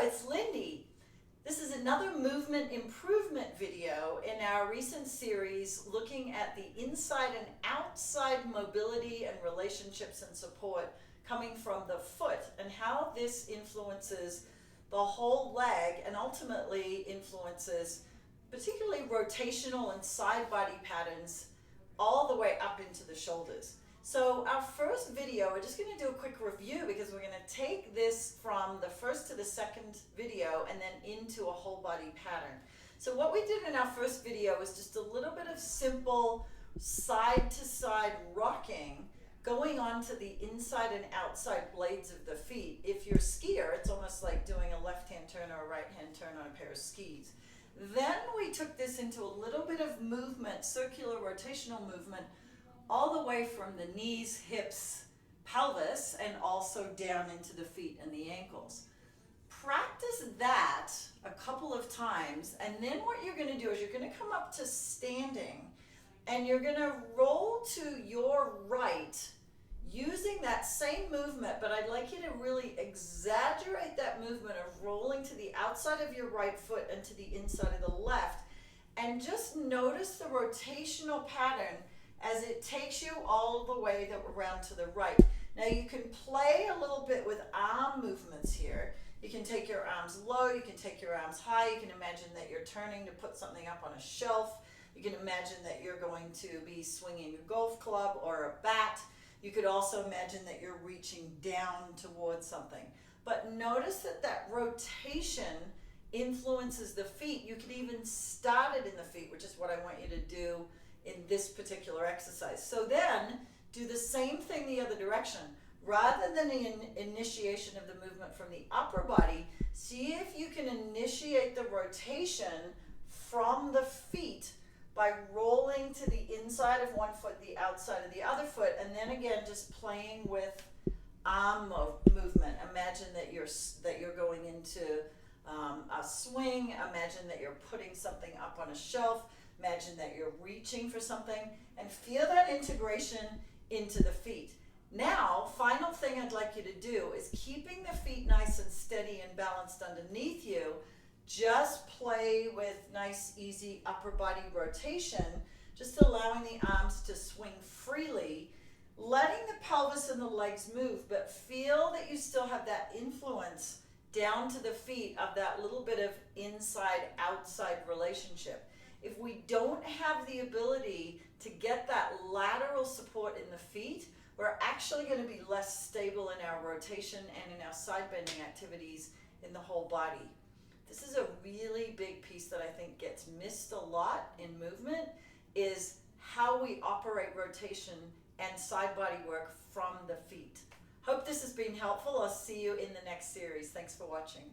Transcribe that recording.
it's Lindy. This is another movement improvement video in our recent series looking at the inside and outside mobility and relationships and support coming from the foot and how this influences the whole leg and ultimately influences particularly rotational and side body patterns all the way up into the shoulders. So our first video, we're just going to do a quick review because we're going to take this from the first to the second video and then into a whole body pattern. So what we did in our first video was just a little bit of simple side to side rocking going onto the inside and outside blades of the feet. If you're a skier, it's almost like doing a left-hand turn or a right-hand turn on a pair of skis. Then we took this into a little bit of movement, circular rotational movement, all the way from the knees, hips, pelvis, and also down into the feet and the ankles. Practice that a couple of times, and then what you're going to do is you're going to come up to standing, and you're going to roll to your right using that same movement, but I'd like you to really exaggerate that movement of rolling to the outside of your right foot and to the inside of the left, and just notice the rotational pattern as it takes you all the way around to the right. Now you can play a little bit with arm movements here. You can take your arms low, you can take your arms high, you can imagine that you're turning to put something up on a shelf. You can imagine that you're going to be swinging a golf club or a bat. You could also imagine that you're reaching down towards something. But notice that that rotation influences the feet. You can even start it in the feet, which is what I want you to do in this particular exercise. So then do the same thing the other direction. Rather than the initiation of the movement from the upper body, see if you can initiate the rotation from the feet by rolling to the inside of one foot, the outside of the other foot, and then again just playing with arm movement. Imagine that you're going into a swing. Imagine that you're putting something up on a shelf. Imagine that you're reaching for something, and feel that integration into the feet. Now, final thing I'd like you to do is keeping the feet nice and steady and balanced underneath you. Just play with nice, easy upper body rotation, just allowing the arms to swing freely, letting the pelvis and the legs move, but feel that you still have that influence down to the feet of that little bit of inside-outside relationship. If we don't have the ability to get that lateral support in the feet, we're actually going to be less stable in our rotation and in our side bending activities in the whole body. This is a really big piece that I think gets missed a lot in movement, is how we operate rotation and side body work from the feet. Hope this has been helpful. I'll see you in the next series. Thanks for watching.